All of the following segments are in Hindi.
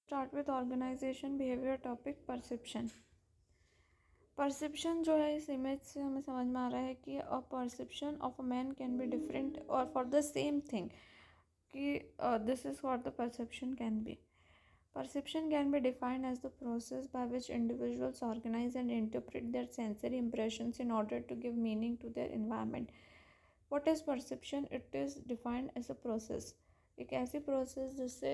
Start with organisation behaviour topic perception. Perception जो है इस इमेज से हमें समझ में आ रहा है कि a perception of a man can be different और फॉर द सेम थिंग कि this is what the perception can be. Perception can be defined as the process by which individuals organize and interpret their sensory impressions in order to give meaning to their environment. What is perception? It is defined as a process. एक ऐसी प्रोसेस जिससे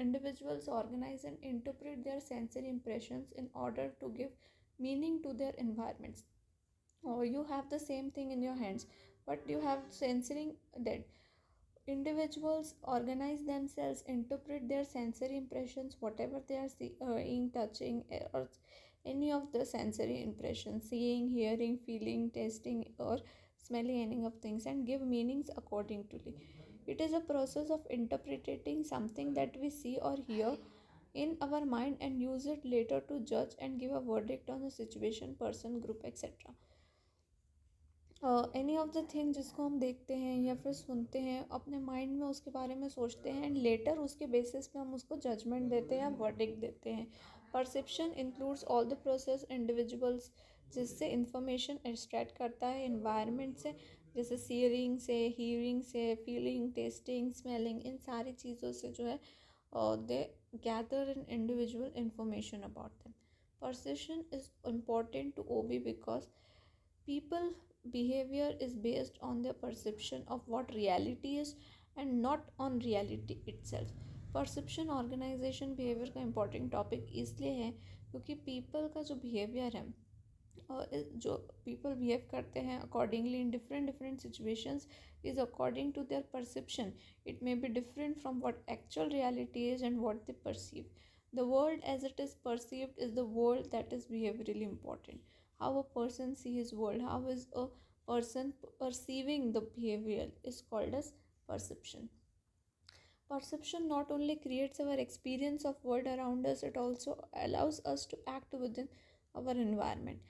individuals organise and interpret their sensory impressions in order to give meaning to their environments. Or you have the same thing in your hands, but you have sensoring that individuals organize themselves, interpret their sensory impressions, whatever they are seeing, touching, or any of the sensory impressions, seeing, hearing, feeling, tasting, or smelling any of things, and give meanings accordingly. It is a process of interpreting something that we see or hear in our mind and use it later to judge and give a verdict on the situation, person, group, etc. Any of the thing जिसको हम देखते हैं या फिर सुनते हैं, अपने माइंड में उसके बारे में सोचते हैं एंड लेटर उसके बेसिस पे हम उसको जजमेंट देते हैं या वर्डिक्ट देते हैं. Perception includes all the process individuals जिससे इंफॉर्मेशन एक्सट्रैक्ट करता है इन्वायरमेंट से, जैसे सीयरिंग से, हीयरिंग से, फीलिंग, टेस्टिंग, स्मेलिंग, इन सारी चीज़ों से जो है they gather an individual information about them. Perception is important to OB because people behavior is based on their perception of what reality is and not on reality itself. Perception organisation behaviour का इम्पॉर्टेंट टॉपिक इसलिए है क्योंकि पीपल का जो बिहेवियर है और जो पीपल बिहेव करते हैं accordingly in different different situations is according to their perception. It may be different from what actual reality is and what they perceive. The world as it is perceived is the world that is behaviorally important. How a person sees his world, how is a person perceiving the behavior is called as perception. Perception not only creates our experience of world around us, it also allows us to act within our environment.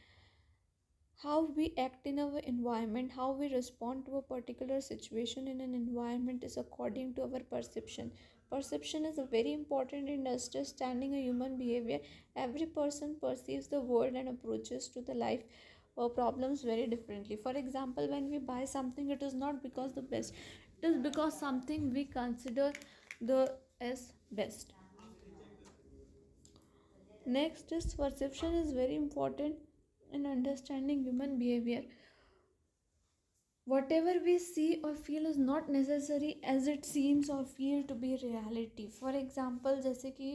How we act in our environment, how we respond to a particular situation in an environment is according to our perception. Perception is a very important in understanding a human behavior. Every person perceives the world and approaches to the life or problems very differently. For example, when we buy something, it is not because the best, it is because something we consider the as best. Next is perception is very important in understanding human behavior. Whatever we see or feel is not necessary as it seems or feel to be reality. For example, जैसे कि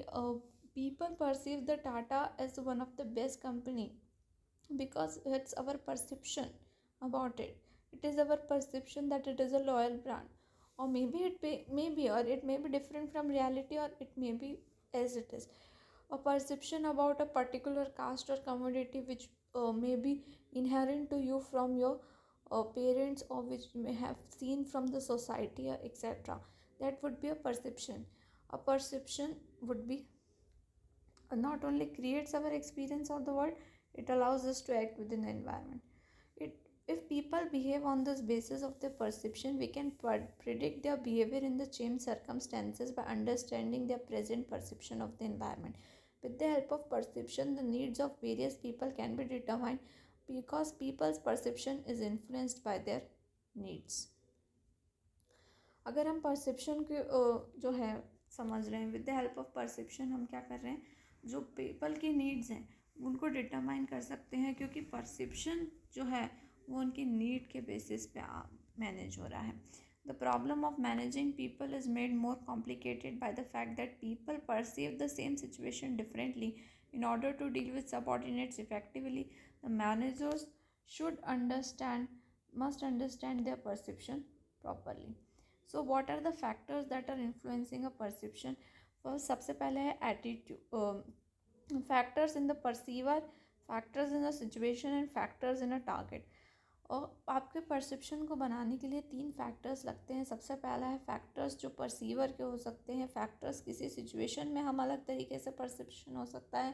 people perceive the Tata as one of the best company because it's our perception about it. It is our perception that it is a loyal brand, or maybe maybe or it may be different from reality, or it may be as it is. A perception about a particular caste or commodity which may be inherent to you from your parents, or which you may have seen from the society, or etc. That would be a perception. A perception would be not only creates our experience of the world, it allows us to act within the environment. If people behave on this basis of their perception, we can predict their behavior in the changed circumstances by understanding their present perception of the environment. With the help of perception, the needs of various people can be determined because people's perception is influenced by their needs. अगर हम परसेप्शन के जो है समझ रहे हैं, with the help of perception हम क्या कर रहे हैं, जो पीपल की नीड्स हैं उनको डिटरमाइन कर सकते हैं, क्योंकि परसेप्शन जो है वो उनकी नीड के बेसिस पे मैनेज हो रहा है. The problem of managing people is made more complicated by the fact that people perceive the same situation differently. In order to deal with subordinates effectively, the managers must understand their perception properly. So what are the factors that are influencing a perception? First, सबसे पहले है attitude, factors in the perceiver, factors in the situation and factors in a target. और आपके परसेप्शन को बनाने के लिए 3 फैक्टर्स लगते हैं. सबसे पहला है फैक्टर्स जो परसीवर के हो सकते हैं. फैक्टर्स किसी सिचुएशन में हम अलग तरीके से परसेप्शन हो सकता है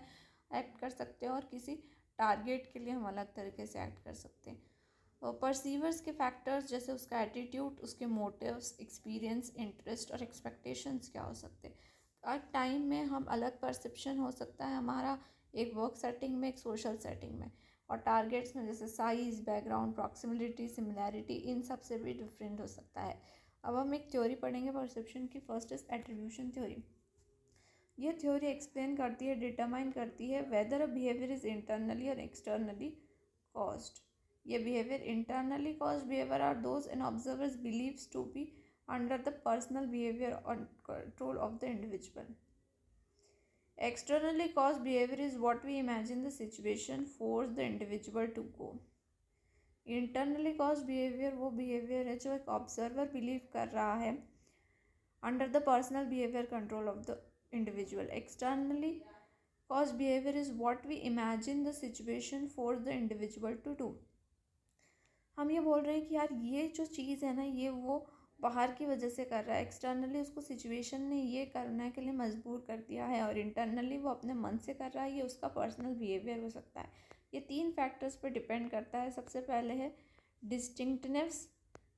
एक्ट कर सकते हैं, और किसी टारगेट के लिए हम अलग तरीके से एक्ट कर सकते हैं. और परसीवर्स के फैक्टर्स जैसे उसका एटीट्यूड, उसके मोटिव्स, एक्सपीरियंस, इंटरेस्ट और एक्सपेक्टेशंस क्या हो सकते हैं. टाइम में हम अलग परसेप्शन हो सकता है हमारा, एक वर्क सेटिंग में, एक सोशल सेटिंग में, और टारगेट्स में जैसे साइज, बैकग्राउंड, प्रॉक्सिमिलिटी, सिमिलैरिटी, इन सब से भी डिफरेंट हो सकता है। अब हम एक थ्योरी पढ़ेंगे परसेप्शन की। First is attribution theory. ये थ्योरी एक्सप्लेन करती है, डिटरमाइन करती है whether a behaviour is internally और एक्सटर्नली कॉज्ड। ये behaviour internally caused behaviour are those an observers believes to be under the personal behaviour और control of the individual. Externally caused behavior is what we imagine the situation force the individual to go. Internally caused behavior वो behavior है जो एक observer believe कर रहा है under the personal behavior control of the individual. Externally caused behavior is what we imagine the situation force the individual to do. हम ये बोल रहे हैं कि यार ये जो चीज़ है ना, ये वो बाहर की वजह से कर रहा है, एक्सटर्नली उसको सिचुएशन ने ये करने के लिए मजबूर कर दिया है, और इंटरनली वो अपने मन से कर रहा है, ये उसका पर्सनल बिहेवियर हो सकता है। ये 3 फैक्टर्स पर डिपेंड करता है। सबसे पहले है डिस्टिंक्टनेस,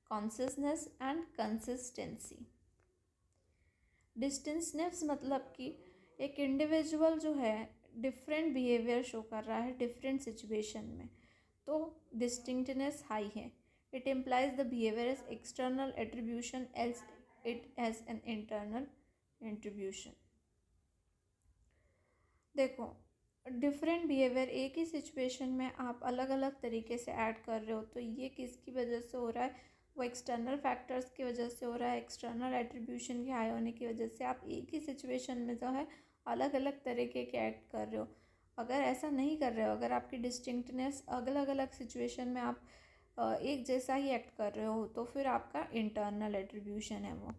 कॉन्सियसनेस एंड कंसिस्टेंसी। डिस्टिंक्टनेस मतलब कि एक इंडिविजुअल जो है डिफरेंट बिहेवियर शो कर रहा है डिफरेंट सिचुएशन में, तो डिस्टिंक्टनेस हाई है। It implies the behaviour as external attribution else it as an internal attribution. देखो, डिफरेंट बिहेवियर एक ही सिचुएशन में आप अलग अलग तरीके से ऐड कर रहे हो, तो ये किसकी वजह से हो रहा है? वो एक्सटर्नल फैक्टर्स की वजह से हो रहा है। एक्सटर्नल एट्रीब्यूशन के हाई होने की वजह से आप एक ही सिचुएशन में जो है अलग अलग तरीके के एक्ट कर रहे हो। अगर ऐसा नहीं कर रहे हो, अगर आपकी डिस्टिंक्टनेस अलग अलग सिचुएशन में आप एक जैसा ही एक्ट कर रहे हो, तो फिर आपका इंटरनल एट्रीब्यूशन है वो।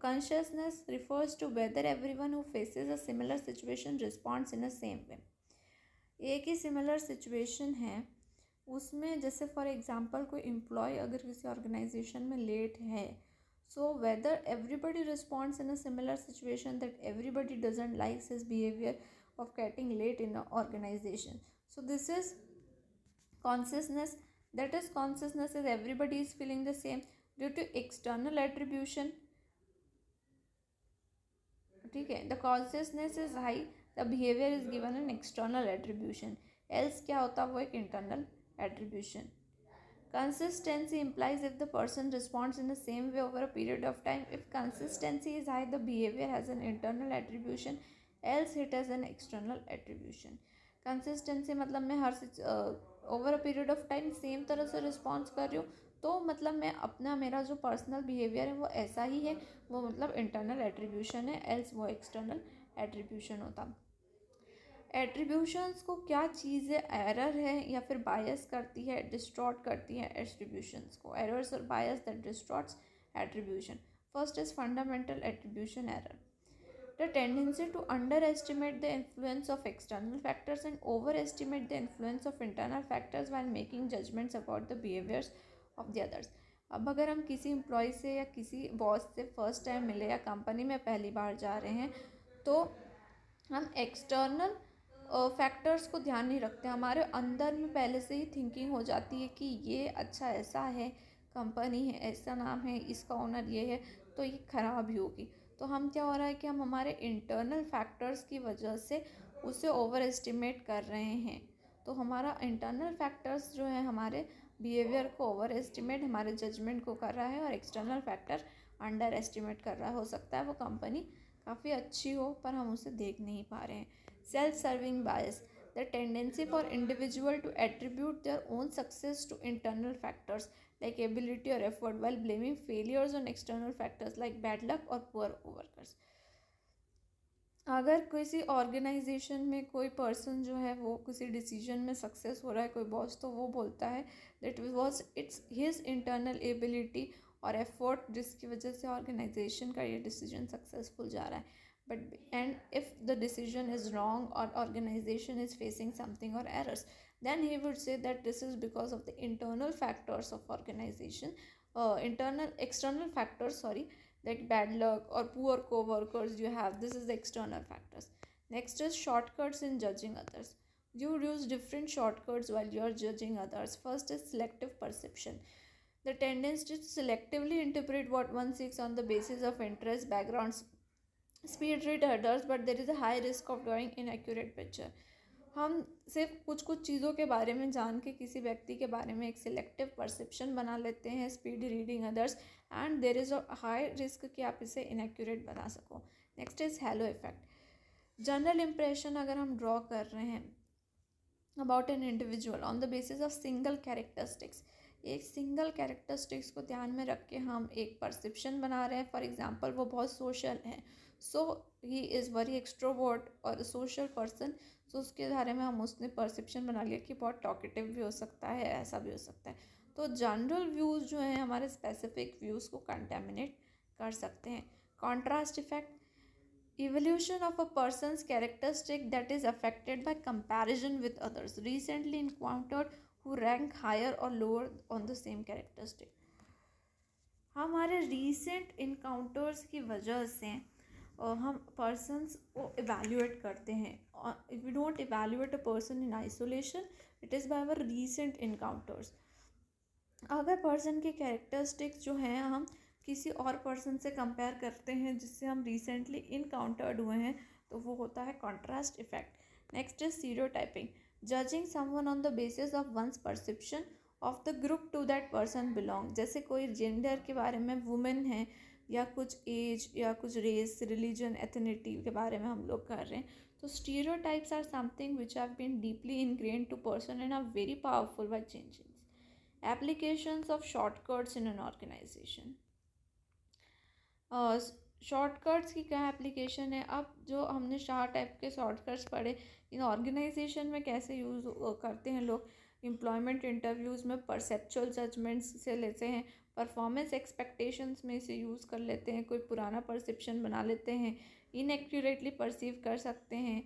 Consciousness refers to whether everyone who faces a similar situation responds in the same way. एक ही सिमिलर सिचुएशन है उसमें, जैसे फॉर एग्जांपल कोई एम्प्लॉय अगर किसी ऑर्गेनाइजेशन में लेट है, so whether everybody responds in a similar situation that everybody doesn't likes his behaviour of getting late in a organisation, so this is consciousness. That is, consciousness is everybody is feeling the same due to external attribution. ठीक है, the consciousness is high, the behaviour is given an external attribution, else क्या होता है वो एक internal attribution. Consistency implies if the person responds in the same way over a period of time. If consistency is high, the behavior has an internal attribution, else it has an external attribution. Consistency मतलब मैं हर over a period of time same तरह से रिस्पॉन्स कर रही हूँ, तो मतलब मैं अपना मेरा जो पर्सनल बिहेवियर है वो ऐसा ही है, वो मतलब इंटरनल एट्रीब्यूशन है, एल्स वो एक्सटर्नल एट्रीब्यूशन होता। एट्रीब्यूशंस को क्या चीज़ें एरर है या फिर बायस करती है, डिस्टॉर्ट करती है एट्रीब्यूशंस को, एरर्स और bias that distorts attribution. First is fundamental attribution error, the tendency to underestimate the influence of external factors and overestimate the influence of internal factors while making judgments about the behaviors of the others. अब अगर हम किसी एम्प्लॉय से या किसी बॉस से फर्स्ट टाइम मिले या कंपनी में पहली बार जा रहे हैं, तो हम एक्सटर्नल फैक्टर्स को ध्यान नहीं रखते, हमारे अंदर में पहले से ही थिंकिंग हो जाती है कि ये अच्छा ऐसा है, कंपनी है, ऐसा नाम है, इसका ओनर ये है, तो ये ख़राब ही होगी। तो हम क्या हो रहा है कि हम हमारे इंटरनल फैक्टर्स की वजह से उसे ओवर एस्टिमेट कर रहे हैं। तो हमारा इंटरनल फैक्टर्स जो है हमारे बिहेवियर को ओवर एस्टिमेट, हमारे जजमेंट को कर रहा है, और एक्सटर्नल फैक्टर अंडर एस्टिमेट कर रहा है। हो सकता है वो कंपनी काफ़ी अच्छी हो पर हम उसे देख नहीं पा रहे हैं। Self serving bias, the tendency for individual to attribute their own success to internal factors like ability or effort while blaming failures on external factors like bad luck or poor workers. अगर किसी ऑर्गेनाइजेशन में कोई पर्सन जो है वो किसी डिसीजन में सक्सेस हो रहा है, कोई बॉस, तो वो बोलता है that was it's his internal ability और एफर्ट जिसकी वजह से ऑर्गेनाइजेशन का ये डिसीजन सक्सेसफुल जा रहा है। But and if the decision is wrong और ऑर्गेनाइजेशन इज फेसिंग समथिंग और errors, then he would say that this is because of the internal factors of organization, external factors, sorry, like bad luck or poor co-workers you have. This is the external factors. Next is shortcuts in judging others. You use different shortcuts while you are judging others. First is selective perception, the tendency to selectively interpret what one seeks on the basis of interest, backgrounds, speed read others but there is a high risk of drawing inaccurate picture. हम सिर्फ कुछ कुछ चीज़ों के बारे में जान के किसी व्यक्ति के बारे में एक सिलेक्टिव परसेप्शन बना लेते हैं, speed reading others, and there is a high risk कि आप इसे इनएक्यूरेट बना सको। Next is hello effect. General impression अगर हम ड्रॉ कर रहे हैं about an individual on the basis of single characteristics, एक सिंगल कैरेक्टरिस्टिक्स को ध्यान में रख के हम एक परसेप्शन बना रहे हैं। फॉर एग्जांपल वो बहुत सोशल है, सो ही इज़ वेरी एक्सट्रोवर्ट और सोशल पर्सन, सो उसके बारे में हम उसने परसेप्शन बना लिया कि बहुत टॉकेटिव भी हो सकता है, ऐसा भी हो सकता है। तो जनरल व्यूज़ जो हैं हमारे स्पेसिफिक व्यूज़ को कंटेमिनेट कर सकते हैं। Contrast effect, evolution of a person's characteristic that is affected by comparison with others recently encountered who rank higher or lower on the same characteristic। हमारे recent encounters की वजह से हम persons को evaluate करते हैं। If we don't evaluate a person in isolation, it is by our recent encounters। अगर पर्सन के कैरेक्टरिस्टिक्स जो हैं हम किसी और पर्सन से कंपेयर करते हैं जिससे हम रिसेंटली इनकाउंटर्ड हुए हैं, तो वो होता है contrast effect. Next is stereotyping, judging someone on the basis of one's perception of the group to that person belong. जैसे कोई जेंडर के बारे में वुमेन है, या कुछ एज या कुछ रेस, रिलीजन, एथनिटी के बारे में हम लोग कर रहे हैं, तो stereotypes are something which have been deeply ingrained to person and are very powerful by changing. Applications of shortcuts in an organization। Shortcuts की क्या एप्लीकेशन है? अब जो हमने 4 टाइप के शॉर्टकट्स पढ़े, इन ऑर्गेनाइजेशन में कैसे यूज़ करते हैं लोग। एम्प्लॉयमेंट इंटरव्यूज़ में परसेप्चुअल जजमेंट्स से लेते हैं, परफॉर्मेंस एक्सपेक्टेशंस में इसे यूज़ कर लेते हैं, कोई पुराना परसेप्शन बना लेते हैं, इनएक्यूरेटली परसीव कर सकते हैं।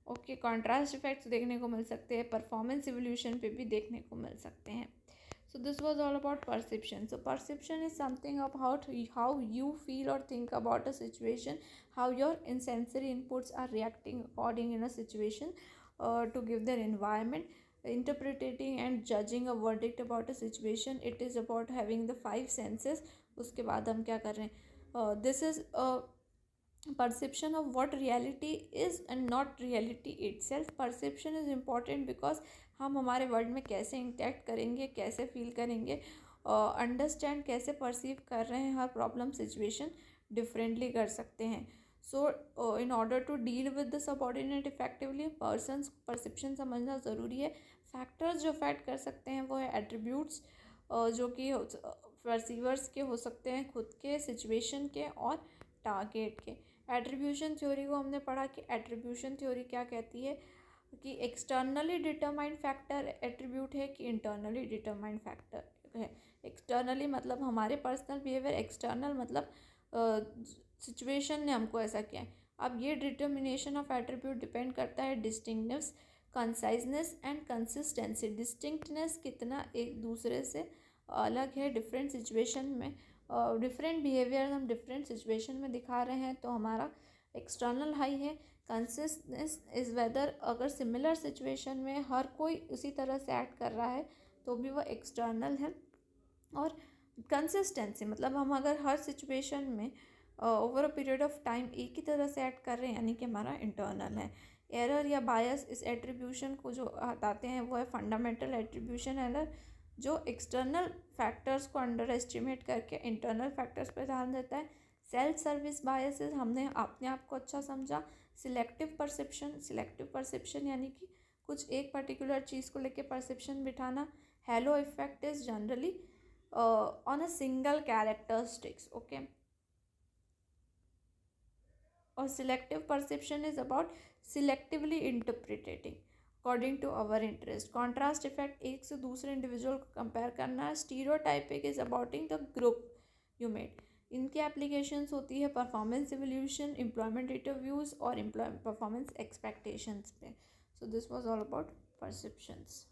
ओके, कॉन्ट्रास्ट इफेक्ट्स देखने को मिल सकते हैं, परफॉर्मेंस इवोल्यूशन पे भी देखने को मिल सकते हैं। So this was all about perception. So perception is something about how you feel or think about a situation, how your sensory inputs are reacting according in a situation to give their environment, interpreting and judging a verdict about a situation. It is about having the 5 senses. उसके बाद हम क्या कर रहे हैं? This is a perception of what reality is and not reality itself। perception is important because हम हमारे वर्ल्ड में कैसे इंटैक्ट करेंगे, कैसे फील करेंगे, अंडरस्टैंड कैसे परसीव कर रहे हैं, हर प्रॉब्लम सिचुएशन डिफरेंटली कर सकते हैं। So in order to deal with the subordinate effectively, person's perception समझना ज़रूरी है। फैक्टर्स जो अफेक्ट कर सकते हैं वो है एट्रीब्यूट्स, जो कि परसीवर्स के हो सकते हैं, खुद के, सिचुएशन के और टारगेट के। एट्रीब्यूशन थ्योरी को हमने पढ़ा कि एट्रीब्यूशन थ्योरी क्या कहती है कि एक्सटर्नली डिटरमाइंड फैक्टर एट्रीब्यूट है कि इंटरनली डिटरमाइंड फैक्टर है। एक्सटर्नली मतलब हमारे पर्सनल बिहेवियर, एक्सटर्नल मतलब सिचुएशन ने हमको ऐसा किया है। अब ये डिटर्मिनेशन ऑफ एट्रीब्यूट डिपेंड करता है डिस्टिंक्टनेस, कंसाइजनेस एंड कंसिस्टेंसी। डिस्टिंक्टनेस कितना एक दूसरे से अलग है डिफरेंट सिचुएशन में, डिफरेंट बिहेवियर हम डिफरेंट सिचुएशन में दिखा रहे हैं, तो हमारा एक्सटर्नल हाई है। कंसिस्टेंस इज़ वेदर अगर सिमिलर सिचुएशन में हर कोई उसी तरह से एक्ट कर रहा है तो भी वह एक्सटर्नल है। और कंसिस्टेंसी मतलब हम अगर हर सिचुएशन में over a period of time एक ही तरह से एक्ट कर रहे हैं, यानी कि हमारा इंटरनल है। एरर या बायस इस एट्रीब्यूशन को जो हटाते हैं वो है फंडामेंटल एट्रीब्यूशन एरर, जो एक्सटर्नल फैक्टर्स को अंडर एस्टिमेट करके इंटरनल फैक्टर्स पर ध्यान देता है। सेल्फ सर्विस बायसेस, हमने अपने आप को अच्छा समझा। सिलेक्टिव परसेप्शन यानी कि कुछ एक पर्टिकुलर चीज़ को लेके परसेप्शन बिठाना। Halo effect is generally on a single characteristics, okay. और selective perception is about selectively interpreting according to our interest. Contrast effect एक से दूसरे इंडिविजुअल को कंपेयर करना है। Stereotyping is abouting the group you made. इनकी एप्लीकेशंस होती है परफॉर्मेंस इवोल्यूशन, एम्प्लॉयमेंट इंटरव्यूज़ और परफॉर्मेंस एक्सपेक्टेशंस पे। So this was all about perceptions.